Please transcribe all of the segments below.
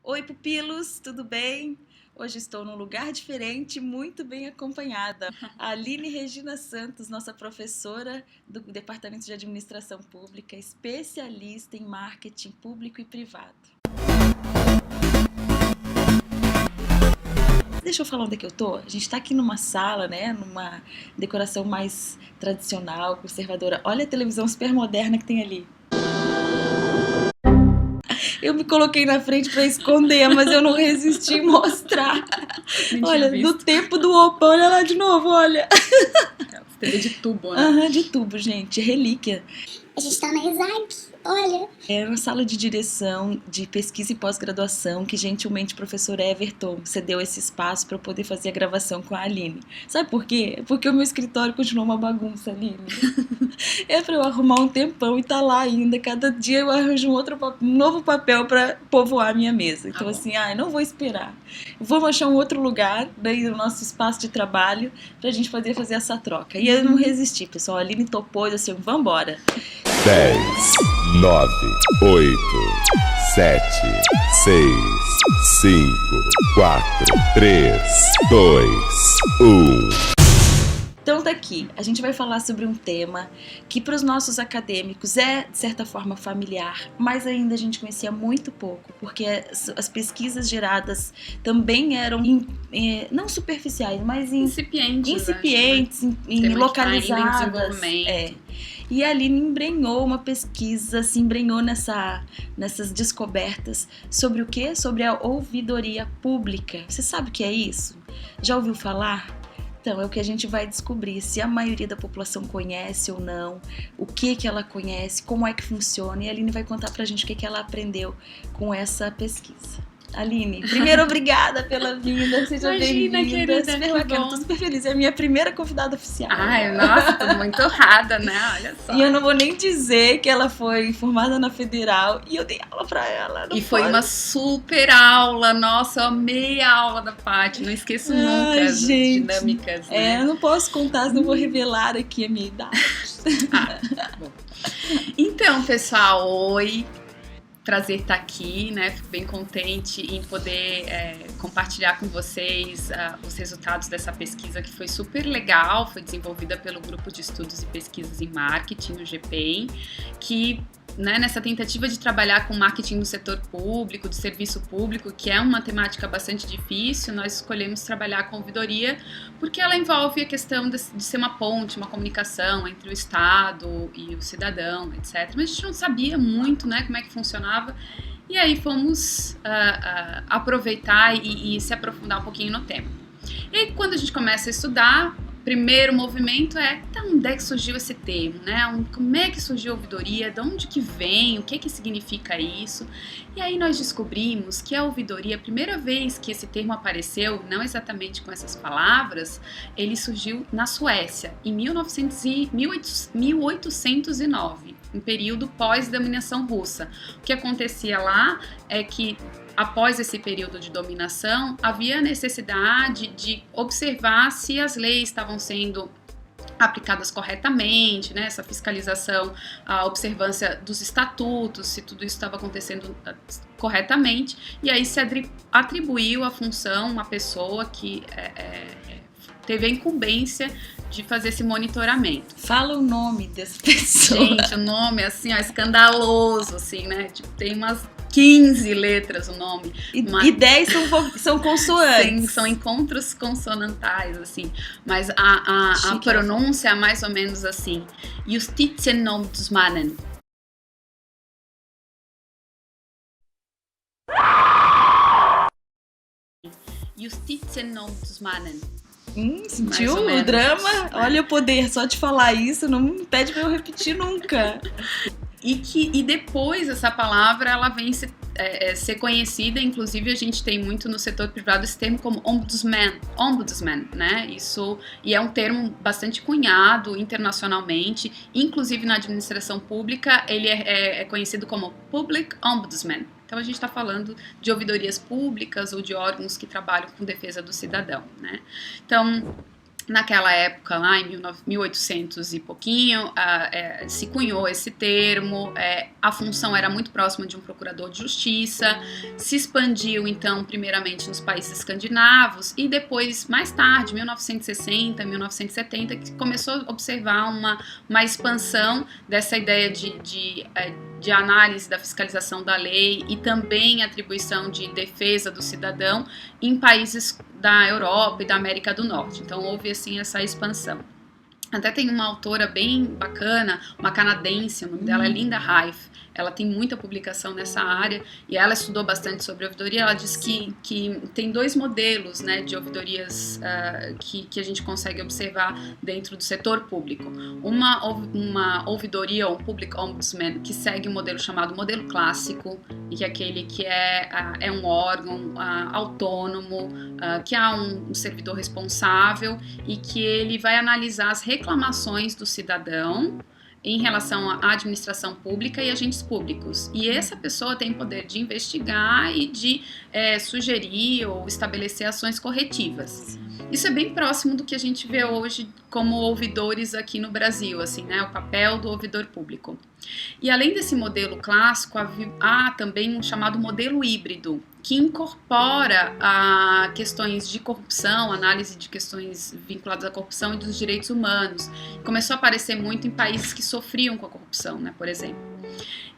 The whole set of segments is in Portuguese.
Oi, pupilos, tudo bem? Hoje estou num lugar diferente, muito bem acompanhada. A Aline Regina Santos, nossa professora do Departamento de Administração Pública, especialista em marketing público e privado. Deixa eu falar onde é que eu tô. A gente tá aqui numa sala, né? Numa decoração mais tradicional, conservadora. Olha a televisão super moderna que tem ali. Eu me coloquei na frente pra esconder, mas eu não resisti em mostrar. Olha, do tempo do Opa, olha lá de novo, olha. TV de tubo, né? Aham, de tubo, gente, relíquia. A gente tá na ESAG, olha. É uma sala de direção de pesquisa e pós-graduação que gentilmente o professor Everton cedeu esse espaço para eu poder fazer a gravação com a Aline. Sabe por quê? Porque o meu escritório continuou uma bagunça, Aline. É para eu arrumar um tempão e tá lá ainda. Cada dia eu arranjo um novo papel para povoar a minha mesa. Então assim, não vou esperar. Vamos achar um outro lugar daí no nosso espaço de trabalho pra gente poder fazer essa troca. E eu não resisti, pessoal. A Aline topou e assim, vambora. 10, 9, 8, 7, 6, 5, 4, 3, 2, 1. Então tá aqui, a gente vai falar sobre um tema que para os nossos acadêmicos é, de certa forma, familiar, mas ainda a gente conhecia muito pouco, porque as pesquisas geradas também eram, não superficiais, mas incipientes, localizadas. E a Aline embrenhou uma pesquisa, se embrenhou nessas descobertas sobre o quê? Sobre a ouvidoria pública. Você sabe o que é isso? Já ouviu falar? Então, é o que a gente vai descobrir, se a maioria da população conhece ou não, o que ela conhece, como é que funciona, e a Aline vai contar pra gente o que ela aprendeu com essa pesquisa. Aline, primeiro, obrigada pela vinda, seja bem-vinda. Querida, super bacana, tô super feliz, é a minha primeira convidada oficial. Ai, nossa, tô muito honrada, né, olha só. E eu não vou nem dizer que ela foi formada na Federal e eu dei aula pra ela. E foi uma super aula, nossa, eu amei a aula da Paty, não esqueço nunca as dinâmicas, né? Eu não posso contar, não vou revelar aqui a minha idade. Bom. Então, pessoal, oi. Prazer estar aqui, né? Fico bem contente em poder compartilhar com vocês os resultados dessa pesquisa que foi super legal, foi desenvolvida pelo Grupo de Estudos e Pesquisas em Marketing, o GPEM, que nessa tentativa de trabalhar com marketing no setor público, do serviço público, que é uma temática bastante difícil, nós escolhemos trabalhar com ouvidoria porque ela envolve a questão de ser uma ponte, uma comunicação entre o Estado e o cidadão, etc. Mas a gente não sabia muito, né, como é que funcionava, e aí fomos aproveitar e se aprofundar um pouquinho no tema. E aí, quando a gente começa a estudar, primeiro movimento onde é que surgiu esse termo, né? Como é que surgiu a ouvidoria, de onde que vem, o que significa isso? E aí nós descobrimos que a ouvidoria, a primeira vez que esse termo apareceu, não exatamente com essas palavras, ele surgiu na Suécia, em 1809, em período pós-dominação russa. O que acontecia lá é que após esse período de dominação, havia a necessidade de observar se as leis estavam sendo aplicadas corretamente, né? Essa fiscalização, a observância dos estatutos, se tudo isso estava acontecendo corretamente, e aí se atribuiu a função uma pessoa que teve a incumbência de fazer esse monitoramento. Fala o nome dessa pessoa. Gente, o nome assim, escandaloso, assim, né? Tipo, tem umas 15 letras o nome. E 10 são consoantes. Sim, são encontros consonantais, assim. Mas a pronúncia é mais ou menos assim. Justitieombudsmannen. Justitieombudsmannen. Sentiu o drama? Né? Olha o poder, só de falar isso, não me pede pra eu repetir nunca. E depois essa palavra ela vem ser conhecida, inclusive a gente tem muito no setor privado esse termo como ombudsman, né? Isso, e é um termo bastante cunhado internacionalmente, inclusive na administração pública ele é conhecido como public ombudsman. Então a gente está falando de ouvidorias públicas ou de órgãos que trabalham com defesa do cidadão, né? Então Naquela época, lá em 1800 e pouquinho, se cunhou esse termo, a função era muito próxima de um procurador de justiça, se expandiu, então, primeiramente nos países escandinavos e depois, mais tarde, 1960, 1970, que começou a observar uma expansão dessa ideia de análise da fiscalização da lei e também atribuição de defesa do cidadão em países da Europa e da América do Norte. Então houve assim essa expansão. Até tem uma autora bem bacana, uma canadense, o nome dela é Linda Rife. Ela tem muita publicação nessa área e ela estudou bastante sobre ouvidoria. Ela diz que tem dois modelos, né, de ouvidorias que a gente consegue observar dentro do setor público. Uma ouvidoria ou um public ombudsman que segue um modelo chamado modelo clássico, e que é aquele que é um órgão autônomo, que há um servidor responsável e que ele vai analisar as reclamações do cidadão em relação à administração pública e agentes públicos. E essa pessoa tem poder de investigar e de sugerir ou estabelecer ações corretivas. Isso é bem próximo do que a gente vê hoje como ouvidores aqui no Brasil, assim, né? O papel do ouvidor público. E além desse modelo clássico, há também um chamado modelo híbrido, que incorpora questões de corrupção, análise de questões vinculadas à corrupção e dos direitos humanos. Começou a aparecer muito em países que sofriam com a corrupção, né, por exemplo.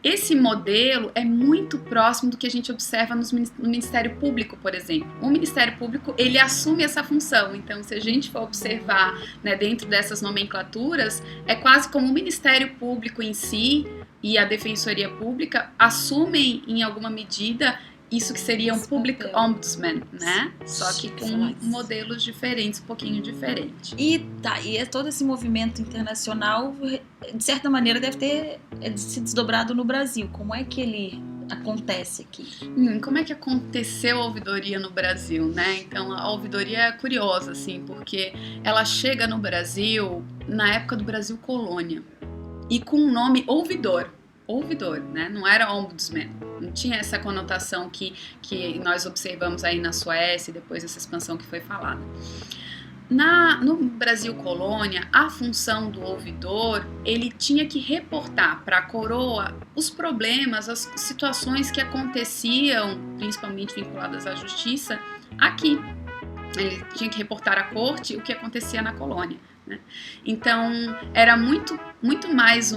Esse modelo é muito próximo do que a gente observa no Ministério Público, por exemplo. O Ministério Público, ele assume essa função. Então, se a gente for observar, né, dentro dessas nomenclaturas, é quase como o Ministério Público em si e a Defensoria Pública assumem, em alguma medida, isso que seria um public ombudsman, né? Só que com modelos diferentes, um pouquinho diferente. E todo esse movimento internacional, de certa maneira, deve ter se desdobrado no Brasil. Como é que ele acontece aqui? Como é que aconteceu a ouvidoria no Brasil, né? Então, a ouvidoria é curiosa, assim, porque ela chega no Brasil na época do Brasil colônia e com o nome ouvidor, né? Não era ombudsman, não tinha essa conotação que nós observamos aí na Suécia e depois essa expansão que foi falada. No Brasil colônia, a função do ouvidor, ele tinha que reportar para a coroa os problemas, as situações que aconteciam, principalmente vinculadas à justiça, aqui. Ele tinha que reportar à corte o que acontecia na colônia, né? Então, era muito mais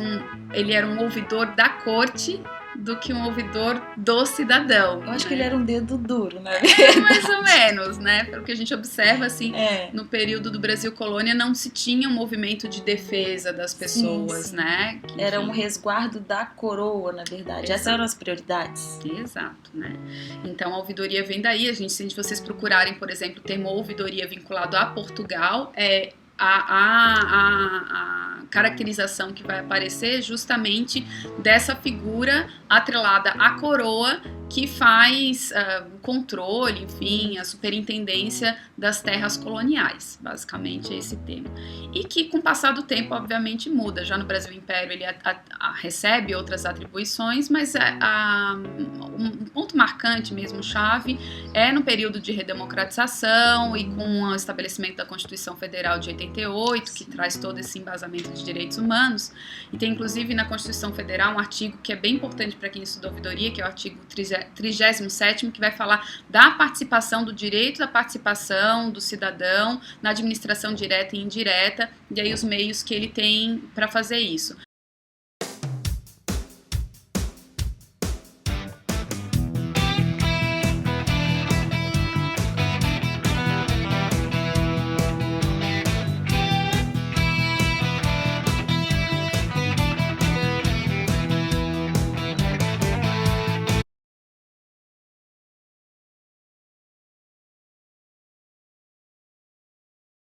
ele era um ouvidor da corte do que um ouvidor do cidadão. Eu acho que ele era um dedo duro, né? Mais ou menos, né? Pelo que a gente observa, assim, no período do Brasil colônia não se tinha um movimento de defesa das pessoas, sim. Né? Era um resguardo da coroa, na verdade. Exato. Essas eram as prioridades. Exato, né? Então, a ouvidoria vem daí. Se vocês procurarem, por exemplo, o termo ouvidoria vinculado a Portugal, a caracterização que vai aparecer justamente dessa figura atrelada à coroa que faz controle, enfim, a superintendência das terras coloniais, basicamente é esse tema. E que com o passar do tempo, obviamente, muda. Já no Brasil Império ele recebe outras atribuições, mas um ponto marcante mesmo, chave, é no período de redemocratização e com o estabelecimento da Constituição Federal de 88, que traz todo esse embasamento de direitos humanos. E tem, inclusive, na Constituição Federal um artigo que é bem importante para quem estuda ouvidoria, que é o artigo 37º, que vai falar da participação, do direito da participação do cidadão na administração direta e indireta, e aí os meios que ele tem para fazer isso.